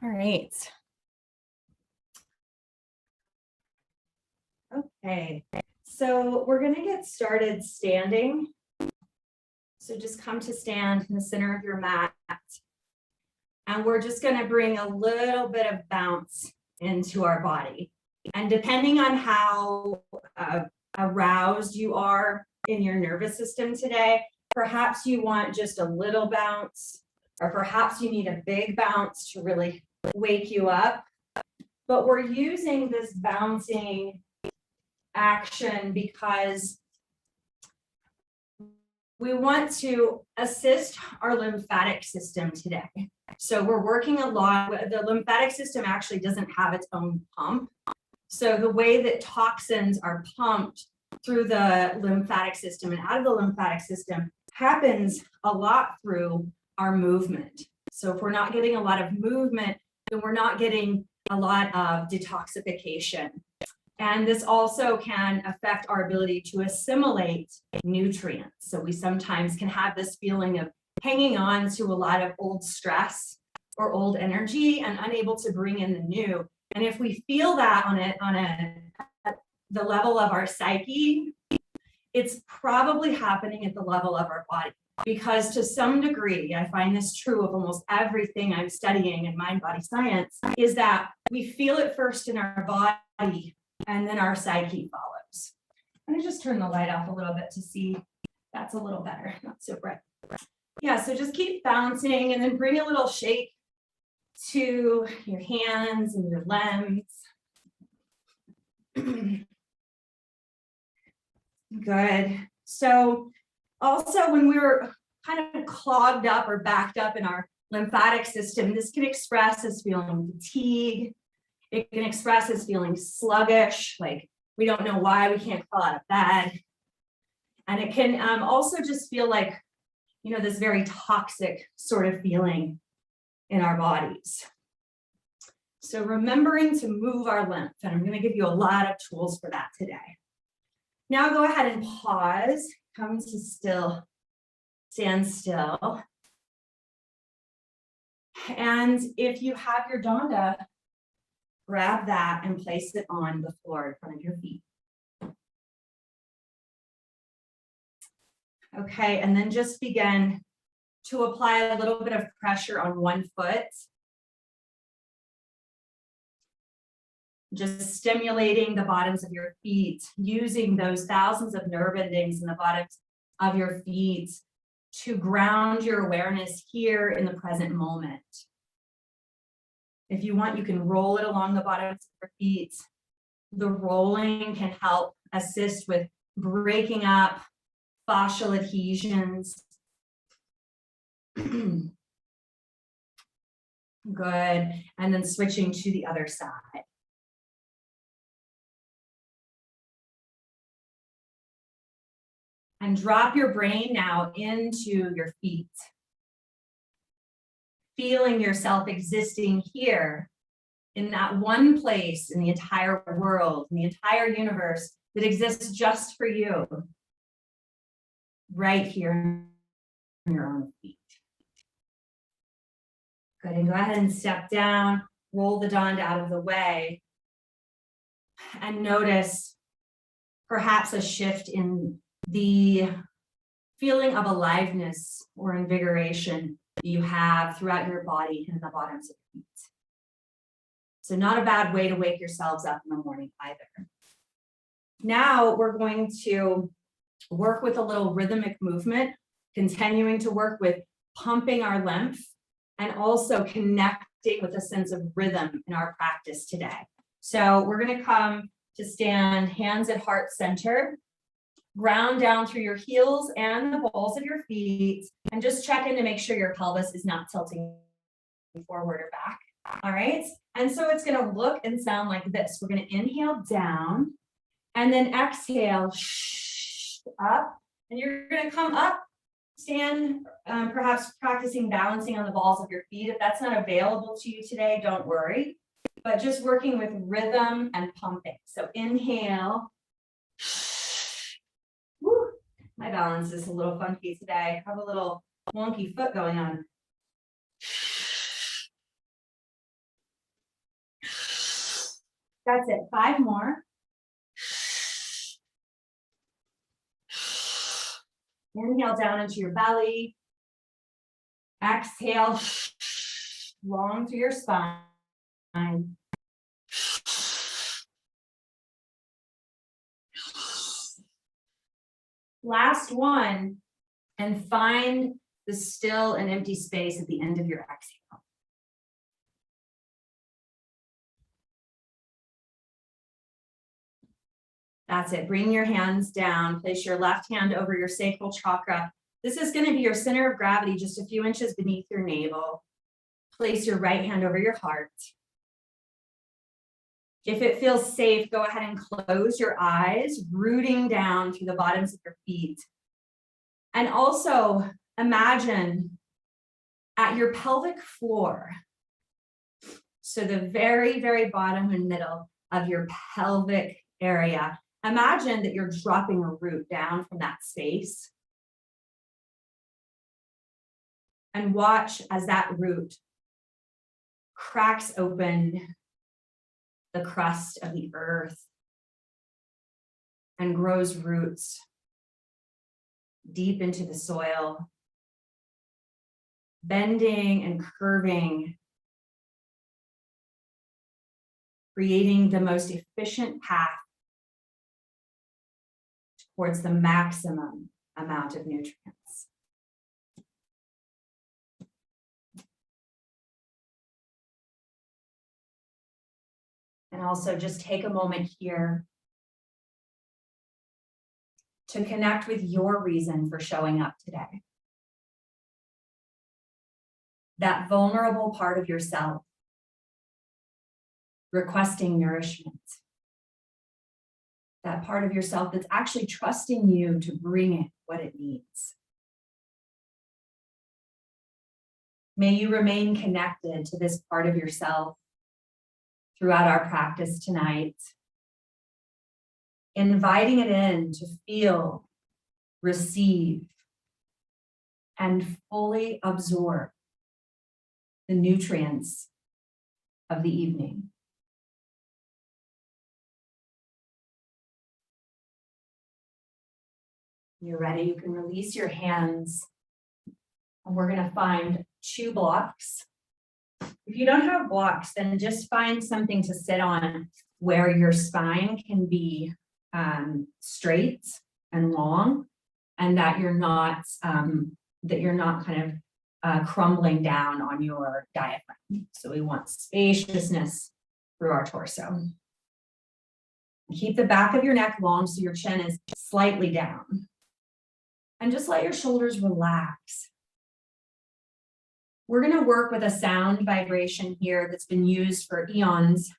All right. Okay, so we're going to get started standing. So just come to stand in the center of your mat. And we're just going to bring a little bit of bounce into our body. And depending on how aroused you are in your nervous system today, perhaps you want just a little bounce, or perhaps you need a big bounce to really wake you up. But we're using this bouncing action because we want to assist our lymphatic system today. So we're working a lot. The lymphatic system actually doesn't have its own pump. So the way that toxins are pumped through the lymphatic system and out of the lymphatic system happens a lot through our movement. So if we're not getting a lot of movement, then we're not getting a lot of detoxification. And this also can affect our ability to assimilate nutrients. So we sometimes can have this feeling of hanging on to a lot of old stress or old energy and unable to bring in the new. And if we feel that at the level of our psyche, it's probably happening at the level of our body. Because to some degree, I find this true of almost everything I'm studying in mind-body science, is that we feel it first in our body and then our psyche follows. I'm gonna just turn the light off a little bit to see that's a little better, not so bright. Yeah, so just keep bouncing and then bring a little shake to your hands and your limbs. Good. So also when we're kind of clogged up or backed up in our lymphatic system, this can express as feeling fatigue. It can express as feeling sluggish, like we don't know why we can't crawl out of bed. And it can also just feel like, this very toxic sort of feeling in our bodies. So remembering to move our lymph, and I'm going to give you a lot of tools for that today. Now go ahead and pause, come to stand still. And if you have your danda, grab that and place it on the floor in front of your feet. Okay, and then just begin to apply a little bit of pressure on one foot. Just stimulating the bottoms of your feet, using those thousands of nerve endings in the bottoms of your feet to ground your awareness here in the present moment. If you want, you can roll it along the bottoms of your feet. The rolling can help assist with breaking up fascial adhesions. Good. And then switching to the other side. And drop your brain now into your feet. Feeling yourself existing here in that one place in the entire world, in the entire universe that exists just for you. Right here on your own feet. Good, and go ahead and step down, roll the danda out of the way, and notice perhaps a shift in the feeling of aliveness or invigoration that you have throughout your body and the bottoms of your feet. So not a bad way to wake yourselves up in the morning either. Now we're going to work with a little rhythmic movement, continuing to work with pumping our lymph and also connecting with a sense of rhythm in our practice today. So we're going to come to stand hands at heart center, ground down through your heels and the balls of your feet, and just check in to make sure your pelvis is not tilting forward or back. All right. And so it's going to look and sound like this. We're going to inhale down and then exhale up, and you're going to come up, stand, perhaps practicing balancing on the balls of your feet. If that's not available to you today, don't worry, but just working with rhythm and pumping. So inhale. Woo. My balance is a little funky today. I have a little wonky foot going on. That's it. 5 more. Inhale down into your belly. Exhale long through your spine. Last one, and find the still and empty space at the end of your exhale. That's it. Bring your hands down. Place your left hand over your sacral chakra. This is going to be your center of gravity, just a few inches beneath your navel. Place your right hand over your heart. If it feels safe, go ahead and close your eyes, rooting down through the bottoms of your feet. And also imagine at your pelvic floor, so the very, very bottom and middle of your pelvic area, imagine that you're dropping a root down from that space. And watch as that root cracks open the crust of the earth and grows roots deep into the soil, bending and curving, creating the most efficient path towards the maximum amount of nutrients. And also just take a moment here to connect with your reason for showing up today. That vulnerable part of yourself requesting nourishment. That part of yourself that's actually trusting you to bring it what it needs. May you remain connected to this part of yourself throughout our practice tonight, inviting it in to feel, receive, and fully absorb the nutrients of the evening. You're ready, you can release your hands, and we're going to find 2 blocks. If you don't have blocks, then just find something to sit on where your spine can be straight and long, and that you're not kind of crumbling down on your diaphragm. So we want spaciousness through our torso. Keep the back of your neck long so your chin is slightly down. And just let your shoulders relax. We're going to work with a sound vibration here that's been used for eons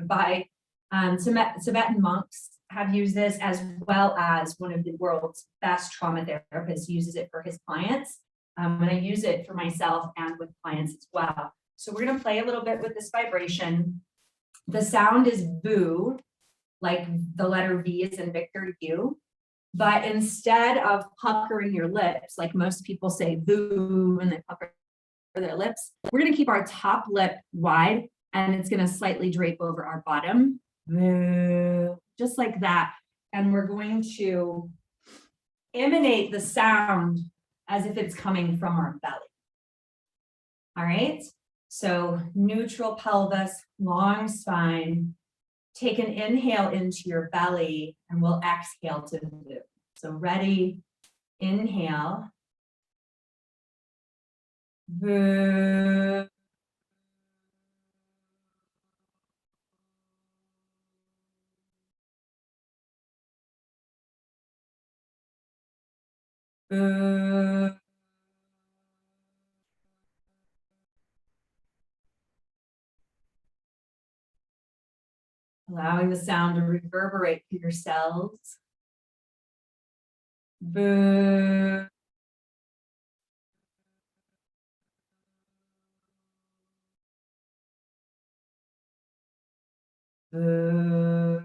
by Tibetan monks have used this, as well as one of the world's best trauma therapists uses it for his clients. And I use it for myself and with clients as well. So we're going to play a little bit with this vibration. The sound is boo, like the letter V is in Victor U. But instead of puckering your lips, like most people say boo and they pucker their lips, we're going to keep our top lip wide, and it's going to slightly drape over our bottom, just like that. And we're going to emanate the sound as if it's coming from our belly. All right, so neutral pelvis, long spine. Take an inhale into your belly, and we'll exhale to the boo. So ready, inhale. Boo. Boo. Allowing the sound to reverberate through your cells. Boo. Boo.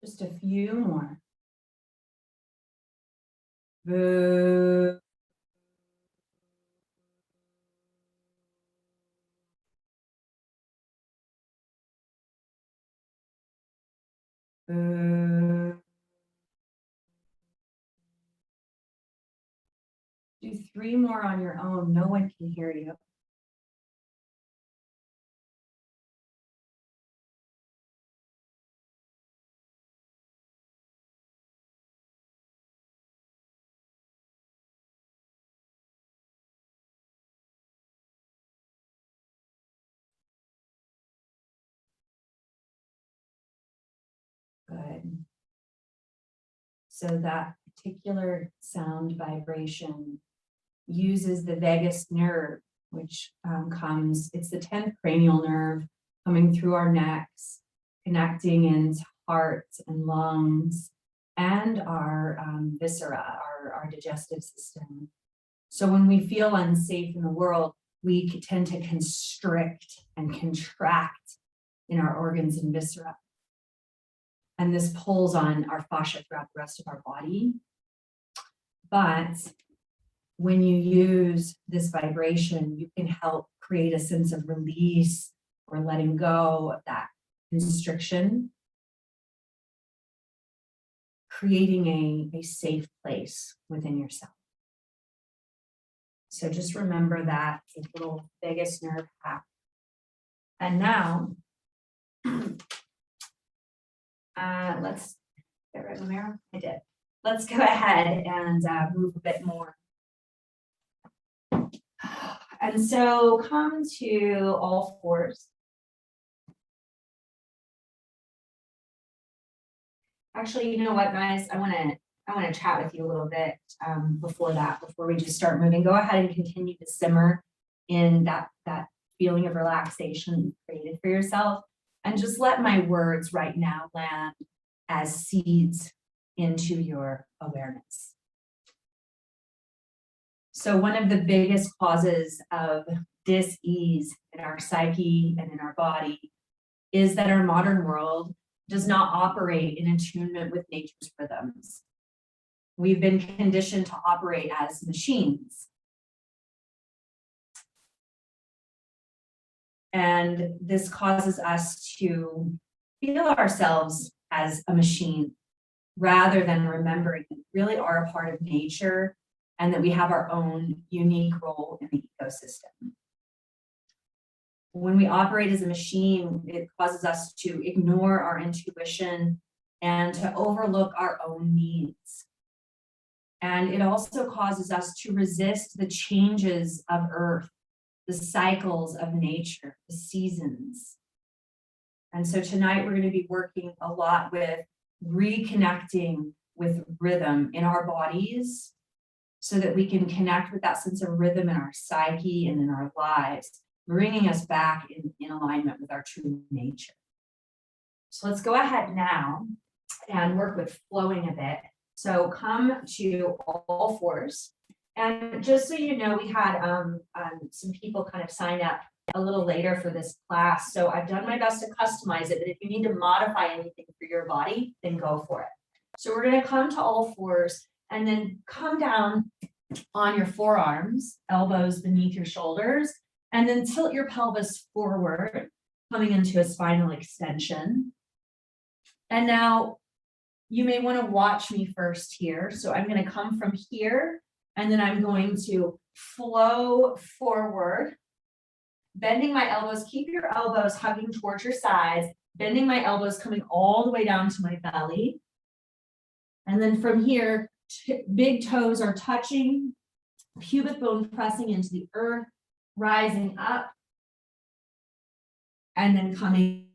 Just a few more. Boo. Do 3 more on your own. No one can hear you. Good. So that particular sound vibration uses the vagus nerve, which it's the 10th cranial nerve coming through our necks, connecting into heart and lungs and our viscera, our digestive system. So when we feel unsafe in the world, we tend to constrict and contract in our organs and viscera. And this pulls on our fascia throughout the rest of our body. But when you use this vibration, you can help create a sense of release or letting go of that constriction, creating a safe place within yourself. So just remember that little vagus nerve hack. And now, let's get rid of the mirror. I did. Let's go ahead and move a bit more. And so come to all fours. Actually, you know what, guys? I want to chat with you a little bit before we just start moving. Go ahead and continue to simmer in that feeling of relaxation you created for yourself. And just let my words right now land as seeds into your awareness. So one of the biggest causes of dis-ease in our psyche and in our body is that our modern world does not operate in attunement with nature's rhythms. We've been conditioned to operate as machines. And this causes us to feel ourselves as a machine rather than remembering that we really are a part of nature and that we have our own unique role in the ecosystem. When we operate as a machine, it causes us to ignore our intuition and to overlook our own needs. And it also causes us to resist the changes of Earth, the cycles of nature, the seasons. And so tonight we're going to be working a lot with reconnecting with rhythm in our bodies so that we can connect with that sense of rhythm in our psyche and in our lives, bringing us back in alignment with our true nature. So let's go ahead now and work with flowing a bit. So come to all fours. And just so you know, we had some people kind of sign up a little later for this class. So I've done my best to customize it, but if you need to modify anything for your body, then go for it. So we're going to come to all fours and then come down on your forearms, elbows beneath your shoulders, and then tilt your pelvis forward, coming into a spinal extension. And now you may want to watch me first here. So I'm going to come from here, and then I'm going to flow forward, bending my elbows. Keep your elbows hugging towards your sides, bending my elbows coming all the way down to my belly. And then from here, big toes are touching, pubic bone pressing into the earth, rising up, and then coming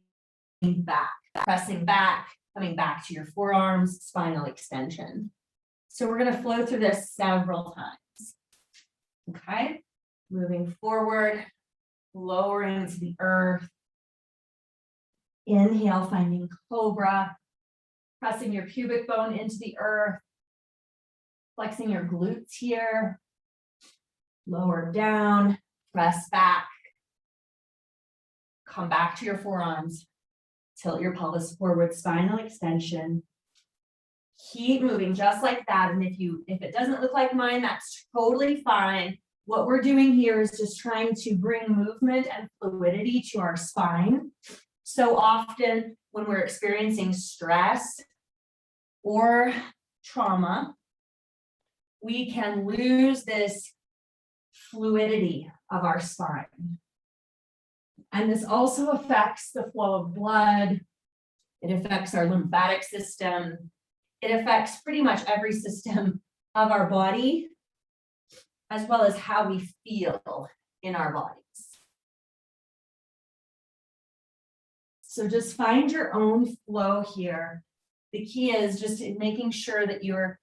back, pressing back, coming back to your forearms, spinal extension. So we're going to flow through this several times. Okay, moving forward, lowering to the earth. Inhale, finding cobra, pressing your pubic bone into the earth, flexing your glutes here, lower down, press back, come back to your forearms, tilt your pelvis forward, spinal extension. Keep moving just like that. And if it doesn't look like mine, that's totally fine. What we're doing here is just trying to bring movement and fluidity to our spine. So often when we're experiencing stress or trauma, we can lose this fluidity of our spine. And this also affects the flow of blood. It affects our lymphatic system. It affects pretty much every system of our body, as well as how we feel in our bodies. So just find your own flow here. The key is just making sure that you're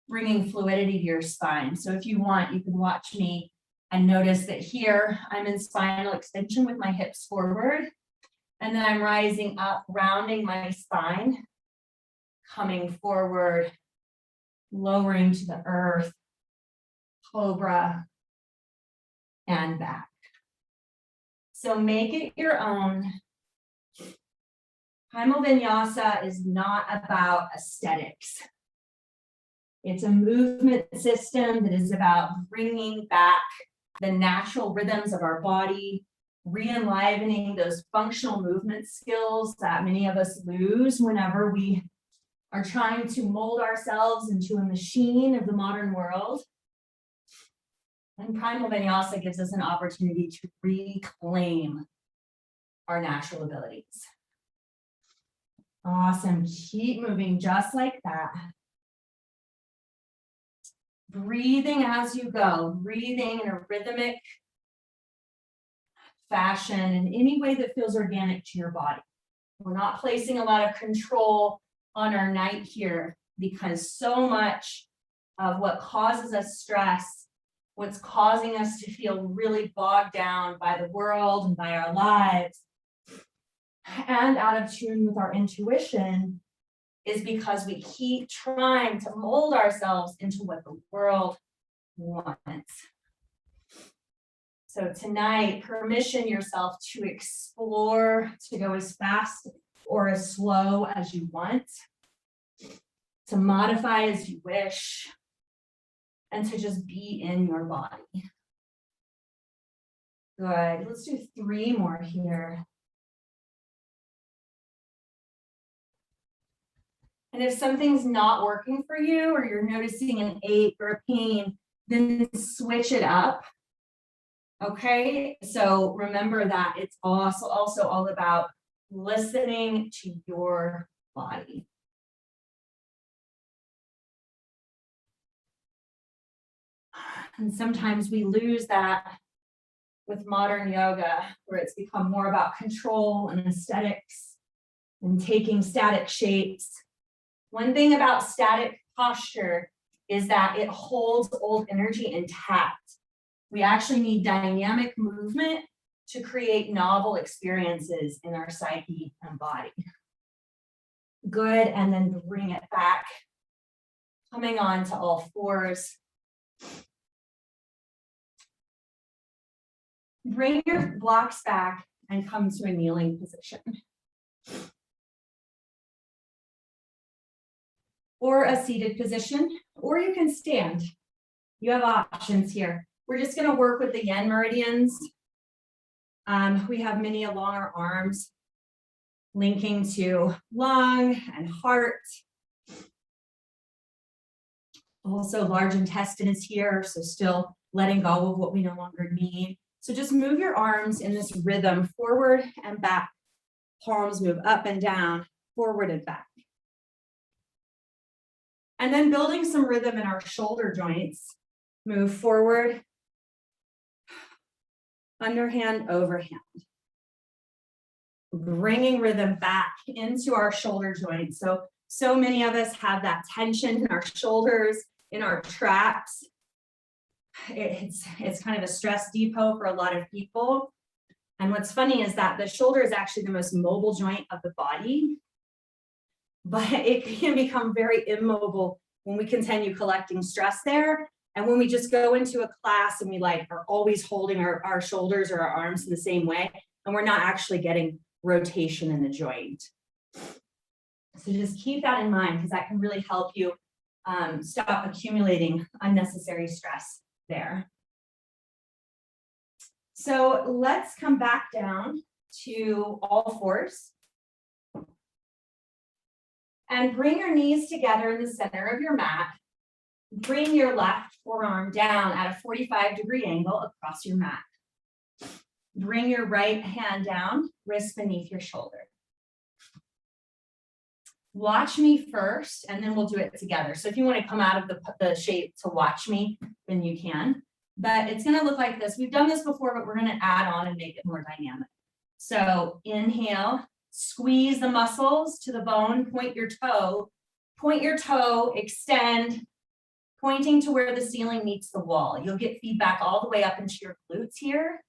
bringing fluidity to your spine. So if you want, you can watch me and notice that here I'm in spinal extension with my hips forward. And then I'm rising up, rounding my spine, coming forward, lowering to the earth, cobra, and back. So make it your own. Primal Vinyasa is not about aesthetics. It's a movement system that is about bringing back the natural rhythms of our body, re-enlivening those functional movement skills that many of us lose whenever we are trying to mold ourselves into a machine of the modern world. And Primal Vinyasa gives us an opportunity to reclaim our natural abilities. Awesome. Keep moving just like that. Breathing as you go, breathing in a rhythmic fashion in any way that feels organic to your body. We're not placing a lot of control on our night here because so much of what causes us stress, what's causing us to feel really bogged down by the world and by our lives and out of tune with our intuition is because we keep trying to mold ourselves into what the world wants. So tonight, permission yourself to explore, to go as fast or as slow as you want, to modify as you wish, and to just be in your body. Good. Let's do 3 more here. And if something's not working for you or you're noticing an ache or a pain, then switch it up. Okay, so remember that it's also all about listening to your body. And sometimes we lose that with modern yoga, where it's become more about control and aesthetics and taking static shapes. One thing about static posture is that it holds old energy intact. We actually need dynamic movement to create novel experiences in our psyche and body. Good, and then bring it back, coming on to all fours. Bring your blocks back and come to a kneeling position. Or a seated position, or you can stand. You have options here. We're just going to work with the yin meridians. We have many along our arms, linking to lung and heart. Also, large intestine is here, so still letting go of what we no longer need. So just move your arms in this rhythm, forward and back. Palms move up and down, forward and back. And then building some rhythm in our shoulder joints. Move forward, underhand, overhand. Bringing rhythm back into our shoulder joints. So many of us have that tension in our shoulders, in our traps. It's kind of a stress depot for a lot of people. And what's funny is that the shoulder is actually the most mobile joint of the body, but it can become very immobile when we continue collecting stress there. And when we just go into a class and we are always holding our shoulders or our arms in the same way, and we're not actually getting rotation in the joint. So just keep that in mind, because that can really help you stop accumulating unnecessary stress there. So let's come back down to all fours. And bring your knees together in the center of your mat. Bring your left forearm down at a 45-degree angle across your mat. Bring your right hand down, wrist beneath your shoulder. Watch me first, and then we'll do it together. So if you want to come out of the shape to watch me, then you can. But it's going to look like this. We've done this before, but we're going to add on and make it more dynamic. So inhale, squeeze the muscles to the bone, point your toe, extend, pointing to where the ceiling meets the wall. You'll get feedback all the way up into your glutes here.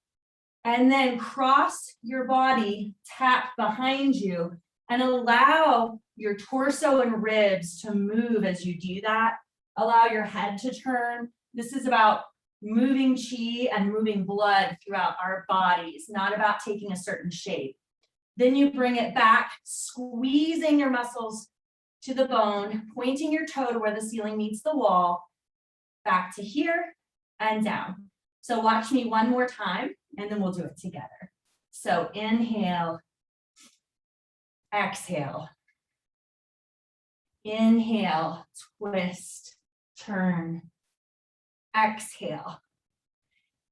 And then cross your body, tap behind you, and allow your torso and ribs to move as you do that. Allow your head to turn. This is about moving chi and moving blood throughout our bodies, not about taking a certain shape. Then you bring it back, squeezing your muscles to the bone, pointing your toe to where the ceiling meets the wall, back to here and down. So watch me one more time, and then we'll do it together. So inhale, exhale. Inhale, twist, turn. Exhale.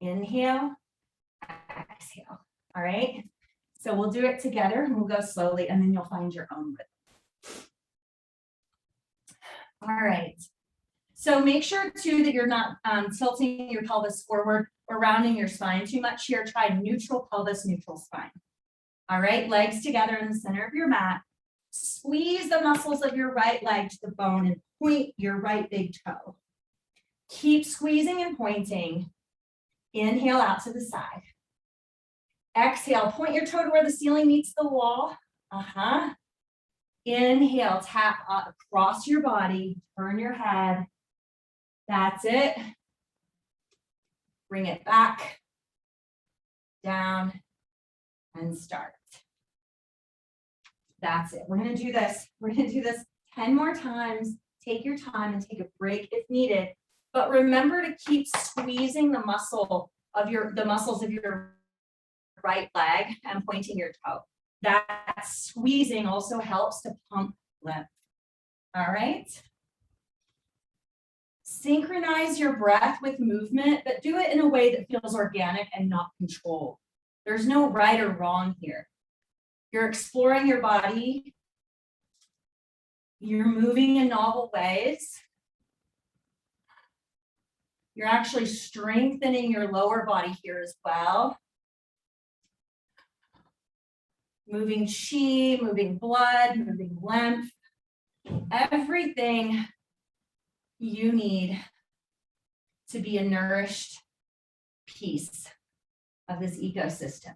Inhale, exhale. All right. So we'll do it together, and we'll go slowly, and then you'll find your own rhythm. All right. So make sure too that you're not tilting your pelvis forward or rounding your spine too much here. Try neutral pelvis, neutral spine. All right, legs together in the center of your mat. Squeeze the muscles of your right leg to the bone and point your right big toe. Keep squeezing and pointing. Inhale out to the side. Exhale, point your toe to where the ceiling meets the wall. Inhale, tap across your body, turn your head. That's it. Bring it back, down, and start. That's it. We're going to do this. We're going to do this 10 more times. Take your time and take a break if needed. But remember to keep squeezing the muscles of your right leg and pointing your toe. That squeezing also helps to pump lymph. All right. Synchronize your breath with movement, but do it in a way that feels organic and not controlled. There's no right or wrong here. You're exploring your body. You're moving in novel ways. You're actually strengthening your lower body here as well. Moving chi, moving blood, moving lymph. Everything you need to be a nourished piece of this ecosystem,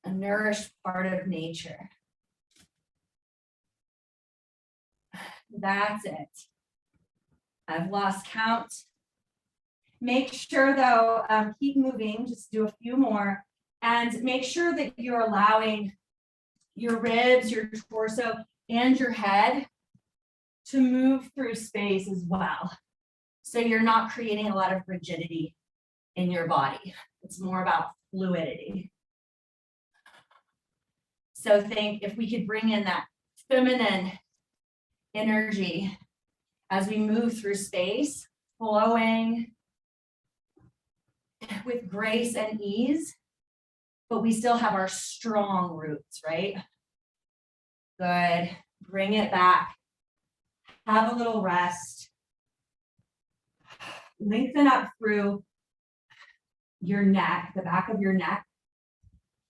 a nourished part of nature. That's it. I've lost count. Make sure though, keep moving, just do a few more, and make sure that you're allowing your ribs, your torso, and your head to move through space as well. So you're not creating a lot of rigidity in your body. It's more about fluidity. So think if we could bring in that feminine energy as we move through space, flowing with grace and ease, but we still have our strong roots, right? Good. Bring it back. Have a little rest. Lengthen up through your neck, the back of your neck.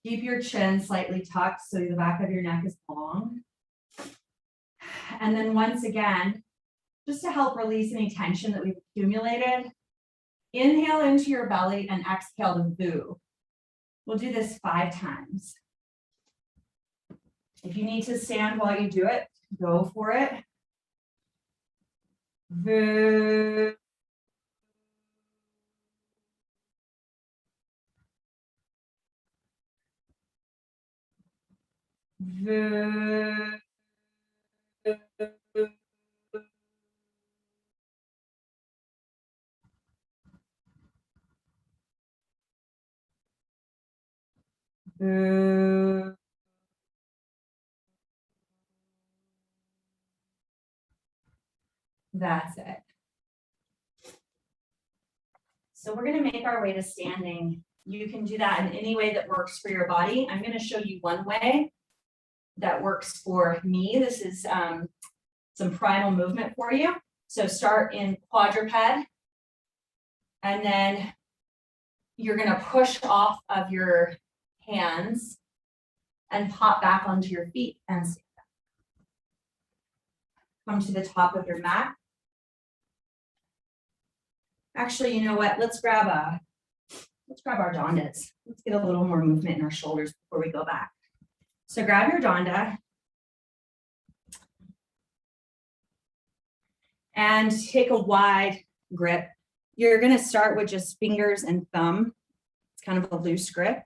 Keep your chin slightly tucked so the back of your neck is long. And then once again, just to help release any tension that we've accumulated, inhale into your belly and exhale to boo. We'll do this 5 times. If you need to stand while you do it, go for it. Boo. Boo. Boo. That's it. So we're going to make our way to standing. You can do that in any way that works for your body. I'm going to show you one way that works for me. This is some primal movement for you. So start in quadruped, and then you're going to push off of your hands and pop back onto your feet and stand up. Come to the top of your mat. Actually, you know what? Let's grab our dandas. Let's get a little more movement in our shoulders before we go back. So grab your danda and take a wide grip. You're going to start with just fingers and thumb. It's kind of a loose grip.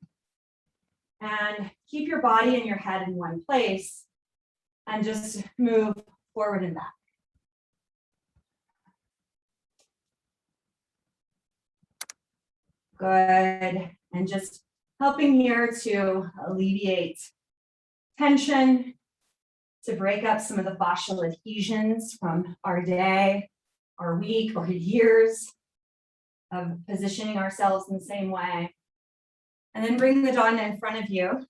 And keep your body and your head in one place and just move forward and back. Good. And just helping here to alleviate tension, to break up some of the fascial adhesions from our day, our week, or years of positioning ourselves in the same way. And then bring the danda in front of you.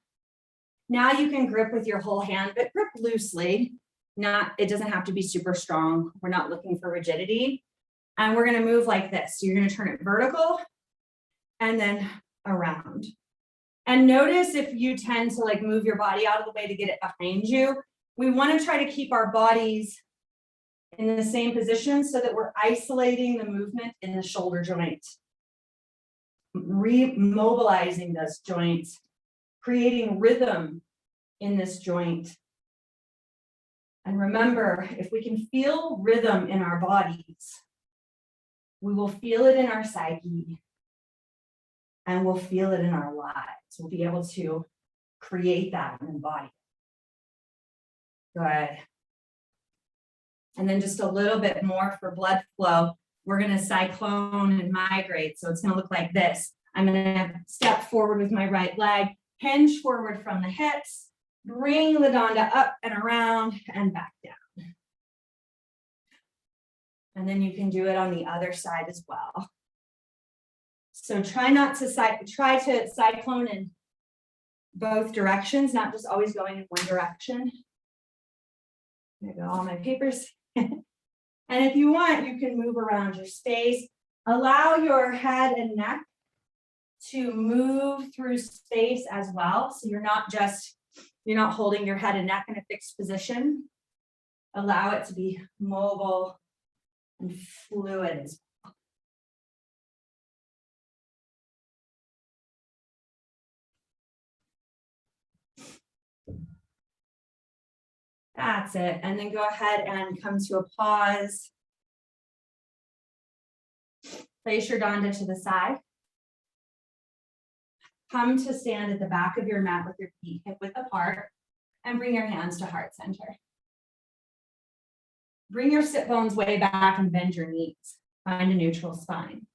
Now you can grip with your whole hand, but grip loosely. It doesn't have to be super strong. We're not looking for rigidity. And we're going to move like this. So you're going to turn it vertical and then around. And notice if you tend to like move your body out of the way to get it behind you. We want to try to keep our bodies in the same position so that we're isolating the movement in the shoulder joint. Remobilizing this joint, creating rhythm in this joint. And remember, if we can feel rhythm in our bodies, we will feel it in our psyche and we'll feel it in our lives. We'll be able to create that and embody it. Good. And then just a little bit more for blood flow. We're going to cyclone and migrate. So it's going to look like this. I'm going to step forward with my right leg, hinge forward from the hips, bring the danda up and around and back down. And then you can do it on the other side as well. So try to cyclone in both directions, not just always going in one direction. There go all my papers. And if you want, you can move around your space. Allow your head and neck to move through space as well. So you're not holding your head and neck in a fixed position. Allow it to be mobile and fluid as well. That's it. And then go ahead and come to a pause. Place your danda to the side. Come to stand at the back of your mat with your feet hip width apart and bring your hands to heart center. Bring your sit bones way back and bend your knees. Find a neutral spine.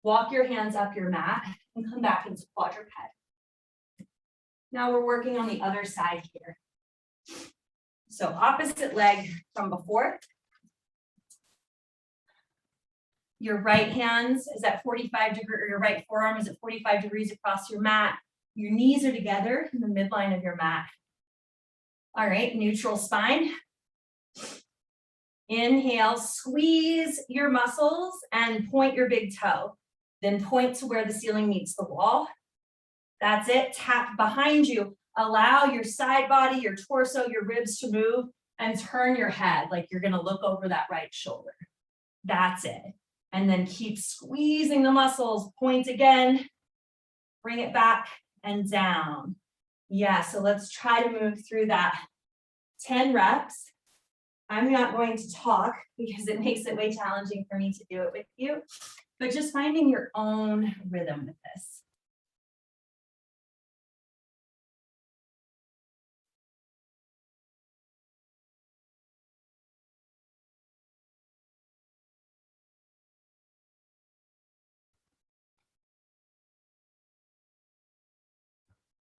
Walk your hands up your mat and come back into quadruped. Now we're working on the other side here. So opposite leg from before. Your right hands is at 45 degrees, or your right forearm is at 45 degrees across your mat. Your knees are together in the midline of your mat. All right, neutral spine. Inhale, squeeze your muscles and point your big toe. Then point to where the ceiling meets the wall. That's it. Tap behind you. Allow your side body, your torso, your ribs to move and turn your head like you're going to look over that right shoulder. That's it. And then keep squeezing the muscles. Point again. Bring it back and down. Yeah, so let's try to move through that 10 reps. I'm not going to talk because it makes it way challenging for me to do it with you, but just finding your own rhythm with this.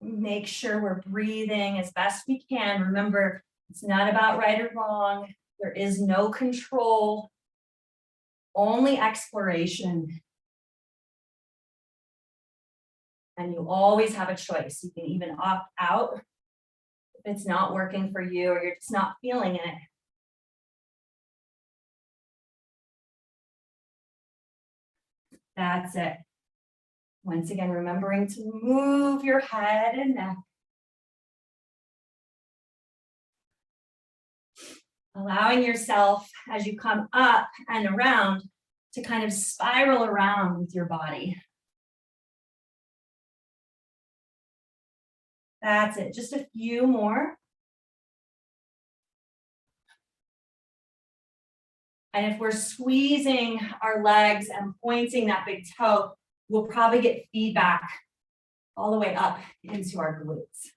Make sure we're breathing as best we can. Remember, it's not about right or wrong. There is no control, only exploration. And you always have a choice. You can even opt out if it's not working for you or you're just not feeling it. That's it. Once again, remembering to move your head and neck. Allowing yourself, as you come up and around, to kind of spiral around with your body. That's it. Just a few more. And if we're squeezing our legs and pointing that big toe, we'll probably get feedback all the way up into our glutes.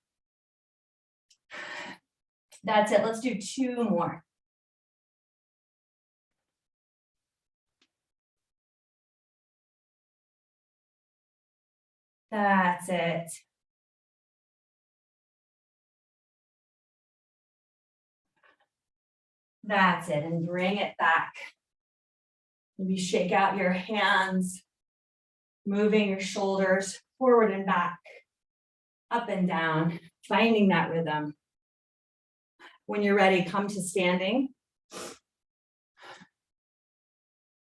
That's it. Let's do 2 more. That's it. That's it. And bring it back. Maybe shake out your hands, moving your shoulders forward and back, up and down, finding that rhythm. When you're ready, come to standing.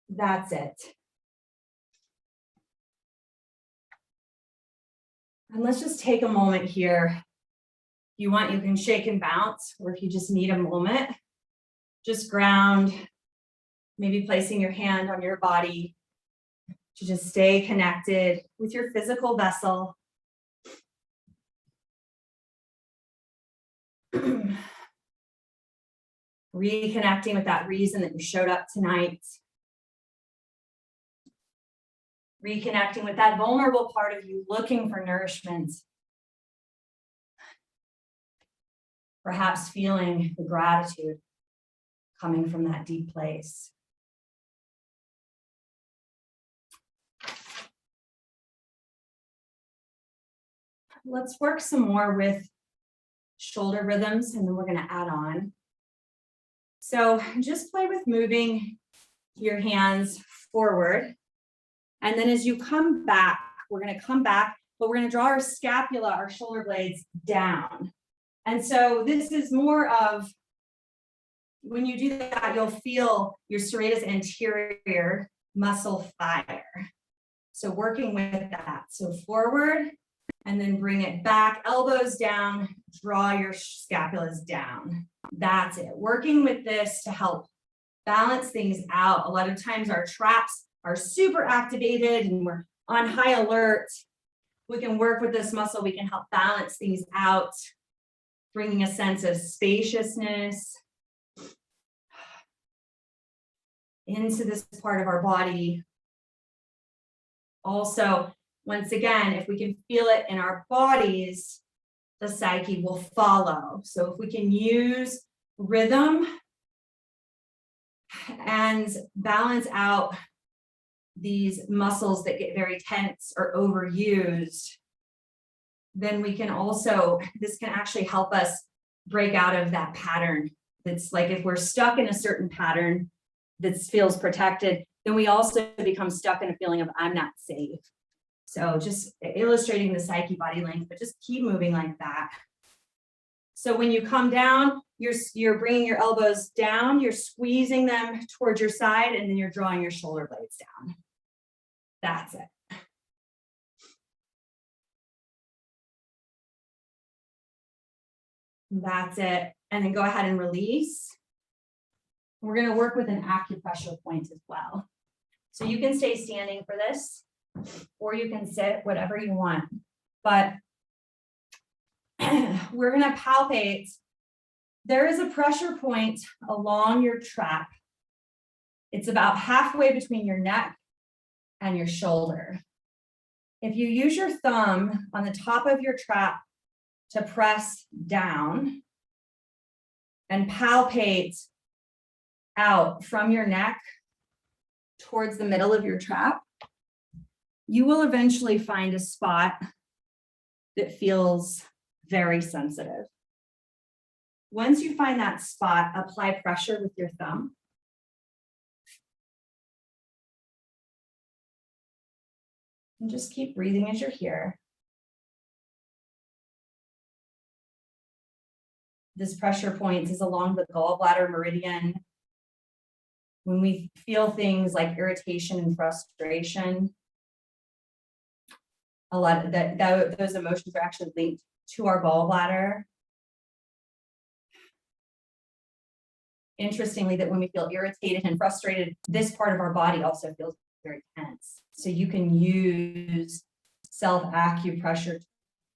That's it. And let's just take a moment here. If you want, you can shake and bounce, or if you just need a moment, just ground, maybe placing your hand on your body to just stay connected with your physical vessel. Reconnecting with that reason that you showed up tonight. Reconnecting with that vulnerable part of you looking for nourishment. Perhaps feeling the gratitude coming from that deep place. Let's work some more with shoulder rhythms, and then we're going to add on. So just play with moving your hands forward. And then as you come back, we're going to come back, but we're going to draw our scapula, our shoulder blades down. And so this is more of, when you do that, you'll feel your serratus anterior muscle fire. So working with that. So forward, and then bring it back, elbows down, draw your scapulas down. That's it. Working with this to help balance things out. A lot of times our traps are super activated and we're on high alert. We can work with this muscle. We can help balance things out, bringing a sense of spaciousness into this part of our body. Also, once again, if we can feel it in our bodies, the psyche will follow. So if we can use rhythm and balance out these muscles that get very tense or overused, then we can also, this can actually help us break out of that pattern. It's like if we're stuck in a certain pattern that feels protected, then we also become stuck in a feeling of I'm not safe. So just illustrating the psyche body length, but just keep moving like that. So when you come down, you're bringing your elbows down, you're squeezing them towards your side, and then you're drawing your shoulder blades down. That's it. That's it. And then go ahead and release. We're going to work with an acupressure point as well. So you can stay standing for this, or you can sit, whatever you want. But we're going to palpate. There is a pressure point along your trap. It's about halfway between your neck and your shoulder. If you use your thumb on the top of your trap to press down and palpate out from your neck towards the middle of your trap, you will eventually find a spot that feels very sensitive. Once you find that spot, apply pressure with your thumb. And just keep breathing as you're here. This pressure point is along the gallbladder meridian. When we feel things like irritation and frustration, a lot of those emotions are actually linked to our gallbladder. Interestingly, that when we feel irritated and frustrated, this part of our body also feels very tense. So you can use self-acupressure to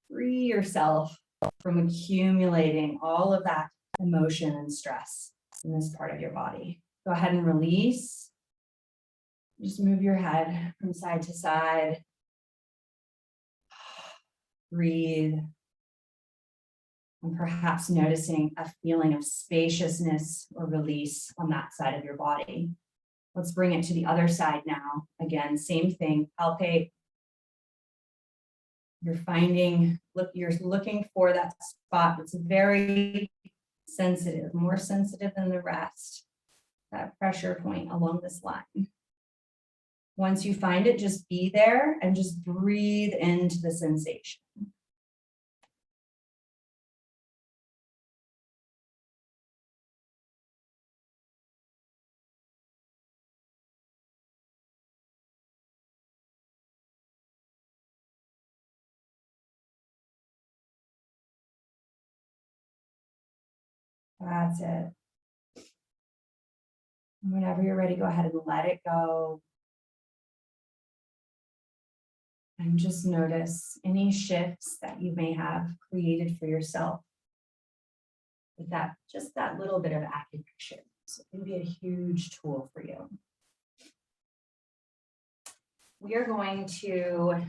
free yourself from accumulating all of that emotion and stress in this part of your body. Go ahead and release. Just move your head from side to side. Breathe. And perhaps noticing a feeling of spaciousness or release on that side of your body. Let's bring it to the other side now. Again, same thing, palpate. You're looking for that spot that's very sensitive, more sensitive than the rest. That pressure point along this line. Once you find it, just be there and just breathe into the sensation. That's it. Whenever you're ready, go ahead and let it go. And just notice any shifts that you may have created for yourself. With that, just that little bit of acupressure. So it can be a huge tool for you. We are going to,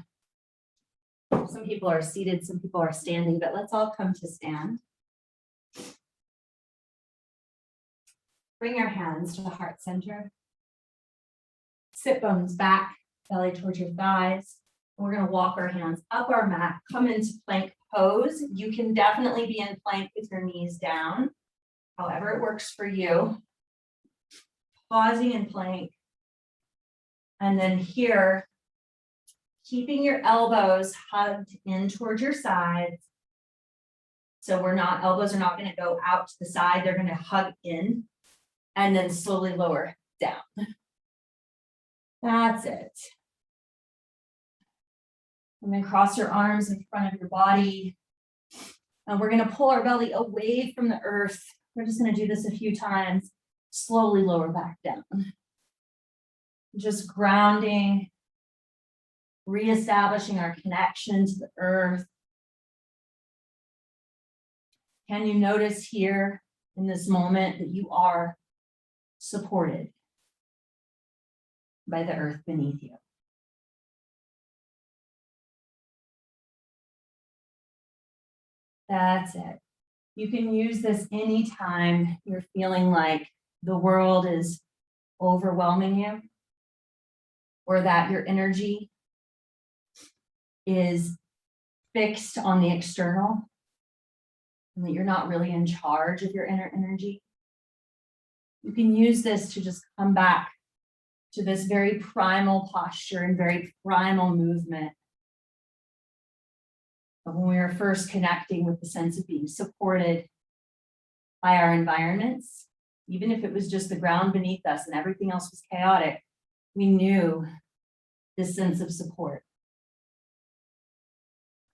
some people are seated, some people are standing, but let's all come to stand. Bring your hands to the heart center. Sit bones back, belly towards your thighs. We're going to walk our hands up our mat, come into plank pose. You can definitely be in plank with your knees down, however it works for you. Pausing in plank. And then here, keeping your elbows hugged in towards your sides. So elbows are not going to go out to the side. They're going to hug in and then slowly lower down. That's it. And then cross your arms in front of your body. And we're going to pull our belly away from the earth. We're just going to do this a few times. Slowly lower back down. Just grounding, reestablishing our connection to the earth. Can you notice here in this moment that you are supported by the earth beneath you? That's it. You can use this anytime you're feeling like the world is overwhelming you, or that your energy is fixed on the external, and that you're not really in charge of your inner energy. You can use this to just come back to this very primal posture and very primal movement of when we were first connecting with the sense of being supported by our environments. Even if it was just the ground beneath us and everything else was chaotic, we knew this sense of support.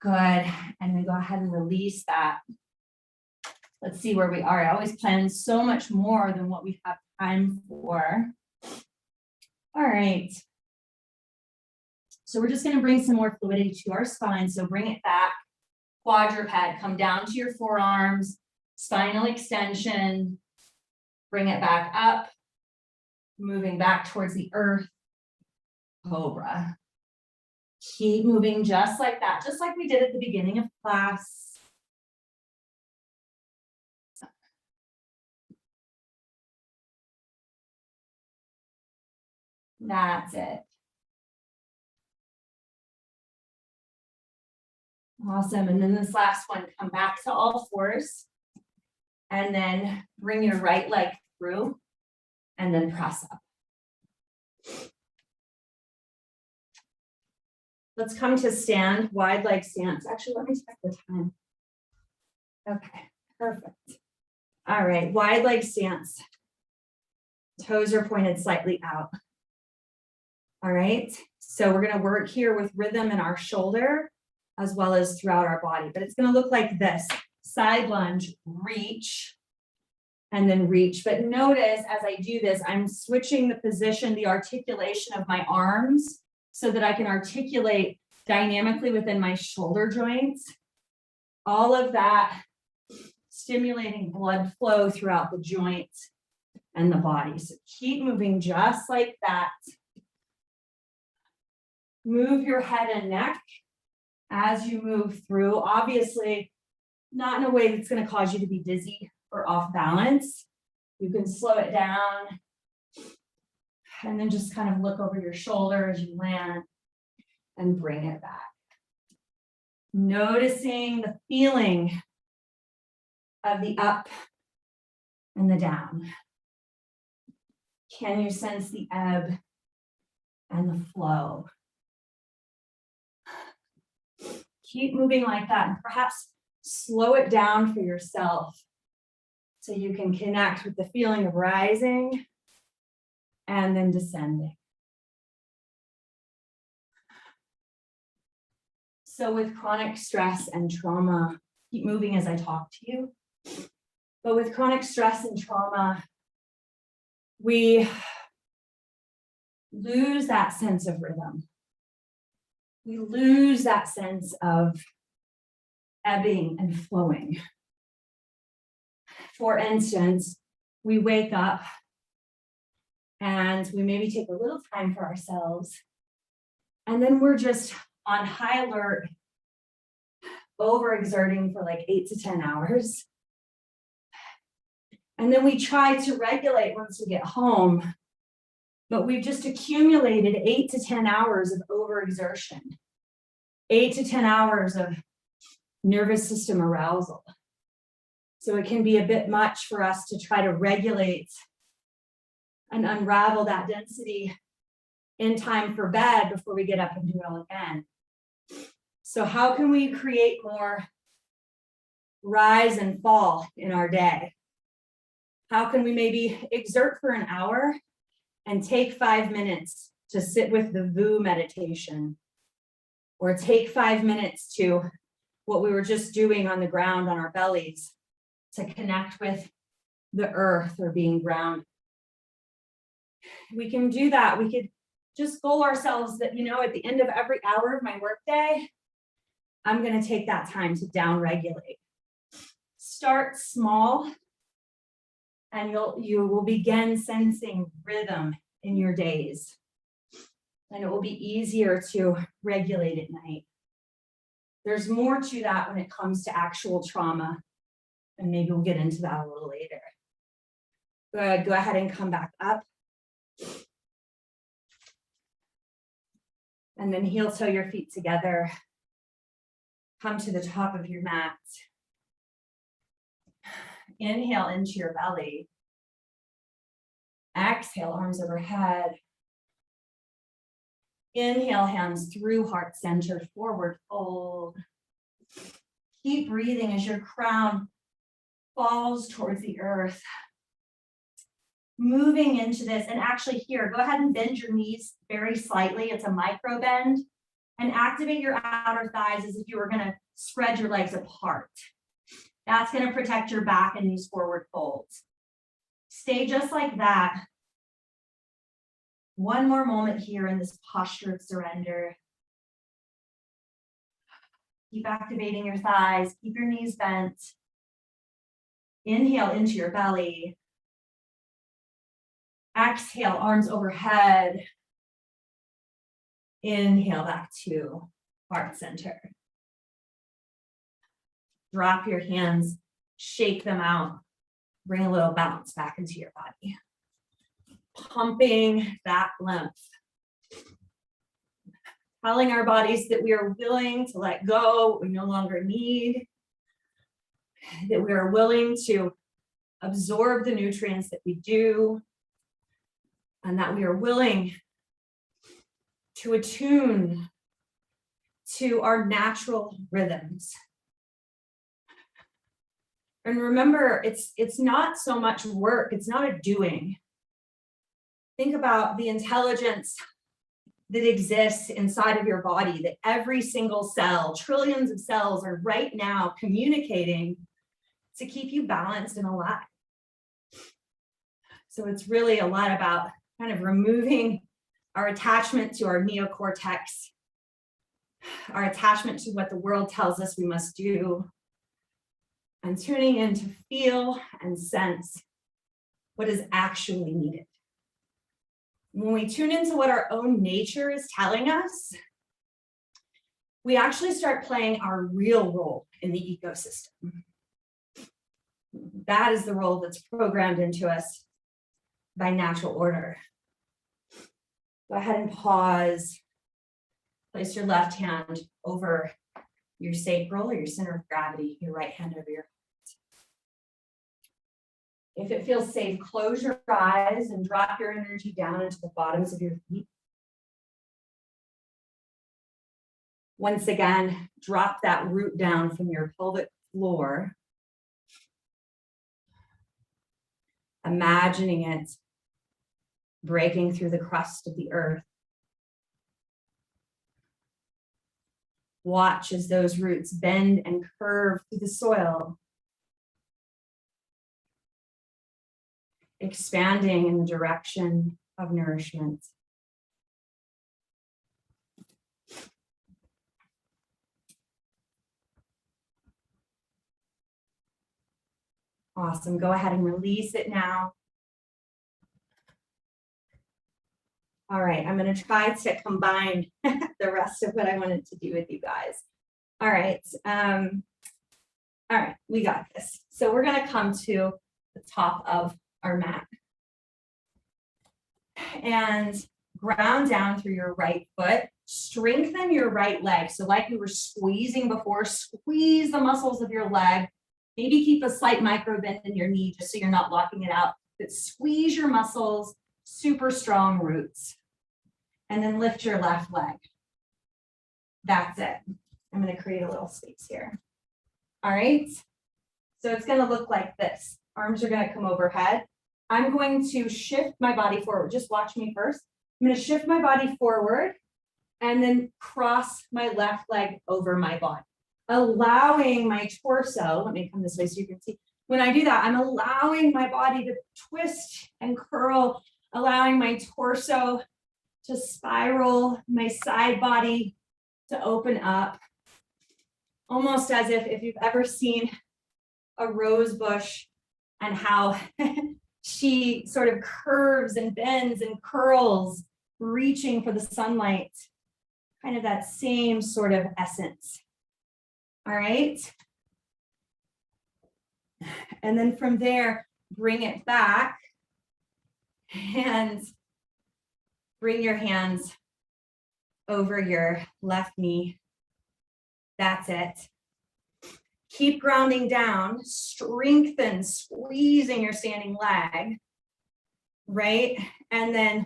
Good, and then go ahead and release that. Let's see where we are. I always plan so much more than what we have time for. All right. So we're just going to bring some more fluidity to our spine. So bring it back, quadruped, come down to your forearms, spinal extension, bring it back up, moving back towards the earth, cobra. Keep moving just like that, just like we did at the beginning of class. That's it. Awesome. And then this last one, come back to all fours And then bring your right leg through and then press up. Let's come to stand, wide leg stance. Actually, let me check the time. Okay, perfect. All right, wide leg stance. Toes are pointed slightly out. All right, so we're gonna work here with rhythm in our shoulder as well as throughout our body, but it's gonna look like this. Side lunge, reach, and then reach. But notice as I do this, I'm switching the position, the articulation of my arms so that I can articulate dynamically within my shoulder joints. All of that stimulating blood flow throughout the joints and the body. So keep moving just like that. Move your head and neck as you move through. Obviously, not in a way that's going to cause you to be dizzy or off balance. You can slow it down and then just kind of look over your shoulder as you land and bring it back. Noticing the feeling of the up and the down. Can you sense the ebb and the flow? Keep moving like that and perhaps slow it down for yourself so you can connect with the feeling of rising and then descending. So with chronic stress and trauma, keep moving as I talk to you. But with chronic stress and trauma, we lose that sense of rhythm. We lose that sense of ebbing and flowing. For instance, we wake up and we maybe take a little time for ourselves, and then we're just on high alert, overexerting for like 8 to 10 hours. And then we try to regulate once we get home, but we've just accumulated 8 to 10 hours of overexertion, 8 to 10 hours of nervous system arousal. So it can be a bit much for us to try to regulate and unravel that density in time for bed before we get up and do it all again. So how can we create more rise and fall in our day? How can we maybe exert for an hour and take 5 minutes to sit with the VU meditation, or take 5 minutes to what we were just doing on the ground on our bellies to connect with the earth or being grounded? We can do that. We could just goal ourselves that, at the end of every hour of my workday, I'm going to take that time to down regulate. Start small, and you will begin sensing rhythm in your days. And it will be easier to regulate at night. There's more to that when it comes to actual trauma, and maybe we'll get into that a little later. Good, go ahead and come back up. And then heel toe your feet together. Come to the top of your mat. Inhale into your belly. Exhale, arms overhead. Inhale, hands through heart center, forward fold. Keep breathing as your crown falls towards the earth. Moving into this, and actually here, go ahead and bend your knees very slightly. It's a micro bend. And activate your outer thighs as if you were going to spread your legs apart. That's going to protect your back in these forward folds. Stay just like that. One more moment here in this posture of surrender. Keep activating your thighs. Keep your knees bent. Inhale into your belly. Exhale, arms overhead. Inhale back to heart center. Drop your hands, shake them out. Bring a little bounce back into your body. Pumping that lymph. Telling our bodies that we are willing to let go, we no longer need. That we are willing to absorb the nutrients that we do, and that we are willing to attune to our natural rhythms. And remember, it's not so much work, it's not a doing. Think about the intelligence that exists inside of your body, that every single cell, trillions of cells are right now communicating to keep you balanced and alive. So it's really a lot about kind of removing our attachment to our neocortex, our attachment to what the world tells us we must do, and tuning in to feel and sense what is actually needed. When we tune into what our own nature is telling us, we actually start playing our real role in the ecosystem. That is the role that's programmed into us by natural order. Go ahead and pause. Place your left hand over your sacral or your center of gravity, your right hand over your heart. If it feels safe, close your eyes and drop your energy down into the bottoms of your feet. Once again, drop that root down from your pelvic floor. Imagining it breaking through the crust of the earth. Watch as those roots bend and curve through the soil, expanding in the direction of nourishment. Awesome. Go ahead and release it now. All right, I'm going to try to combine the rest of what I wanted to do with you guys. All right, we got this. So we're going to come to the top of our mat and ground down through your right foot. Strengthen your right leg. So like we were squeezing before, squeeze the muscles of your leg. Maybe keep a slight micro bend in your knee just so you're not locking it out, but squeeze your muscles, super strong roots. And then lift your left leg. That's it. I'm going to create a little space here. All right. So it's going to look like this. Arms are going to come overhead. I'm going to shift my body forward. Just watch me first. I'm going to shift my body forward and then cross my left leg over my body, allowing my torso. Let me come this way so you can see. When I do that, I'm allowing my body to twist and curl, allowing my torso to spiral, my side body to open up, almost as if you've ever seen a rose bush and how she sort of curves and bends and curls, reaching for the sunlight, kind of that same sort of essence. All right. And then from there, bring it back and bring your hands over your left knee. That's it. Keep grounding down, strengthen, squeezing your standing leg, right? And then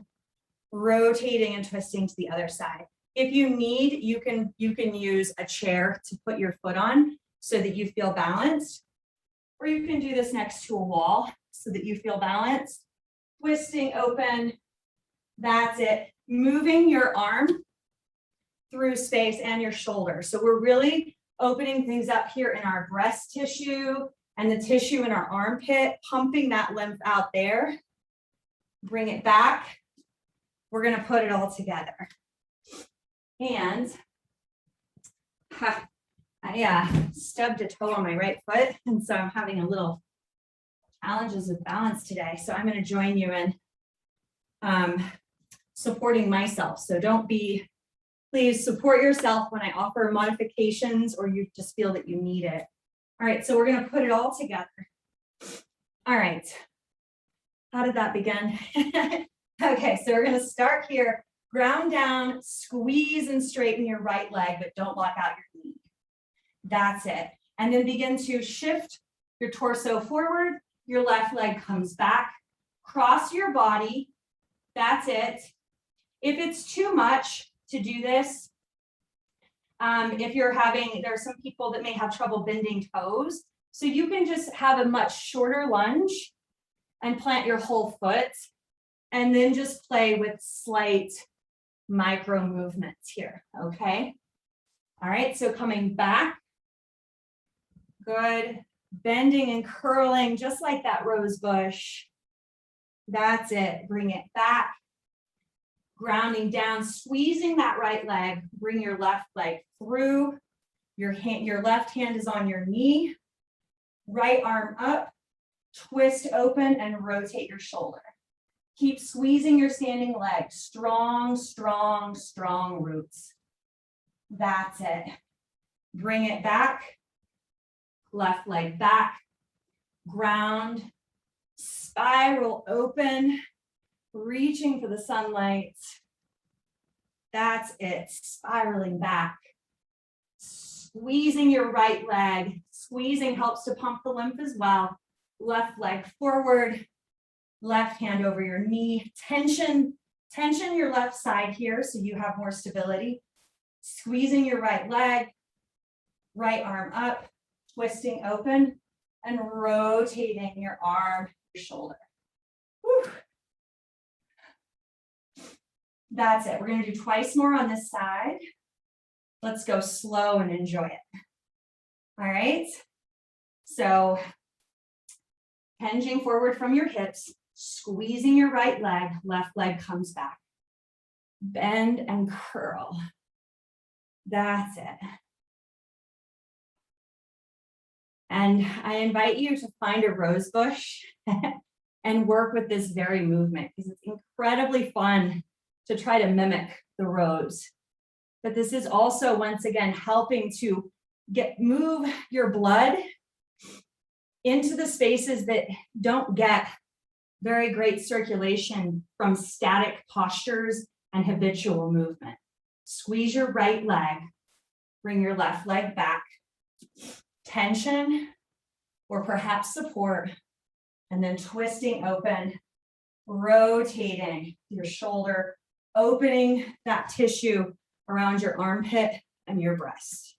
rotating and twisting to the other side. If you need, you can use a chair to put your foot on so that you feel balanced, or you can do this next to a wall so that you feel balanced. Twisting open. That's it. Moving your arm through space and your shoulder. So we're really opening things up here in our breast tissue and the tissue in our armpit, pumping that lymph out there. Bring it back. We're going to put it all together. And I stubbed a toe on my right foot, and so I'm having a little challenges with balance today. So I'm going to join you in supporting myself. So please support yourself when I offer modifications or you just feel that you need it. All right, so we're going to put it all together. All right. How did that begin? Okay, so we're going to start here. Ground down, squeeze and straighten your right leg, but don't lock out your knee. That's it. And then begin to shift your torso forward, your left leg comes back. Cross your body. That's it. If it's too much to do this, if you're having, there are some people that may have trouble bending toes. So you can just have a much shorter lunge and plant your whole foot and then just play with slight micro movements here, okay? All right, so coming back, good, bending and curling just like that rose bush. That's it, bring it back, grounding down, squeezing that right leg, bring your left leg through, your left hand is on your knee, right arm up, twist open and rotate your shoulder. Keep squeezing your standing leg, strong, strong, strong roots. That's it. Bring it back, left leg back, ground, spiral open, reaching for the sunlight. That's it, spiraling back. Squeezing your right leg. Squeezing helps to pump the lymph as well. Left leg forward, left hand over your knee. Tension your left side here so you have more stability. Squeezing your right leg, right arm up, twisting open, and rotating your arm, your shoulder. Whew. That's it. We're going to do twice more on this side. Let's go slow and enjoy it. All right. So hinging forward from your hips, squeezing your right leg, left leg comes back. Bend and curl. That's it. And I invite you to find a rose bush and work with this very movement because it's incredibly fun to try to mimic the rose. But this is also, once again, helping to move your blood into the spaces that don't get very great circulation from static postures and habitual movement. Squeeze your right leg, bring your left leg back, tension or perhaps support, and then twisting open, rotating your shoulder, opening that tissue around your armpit and your breast.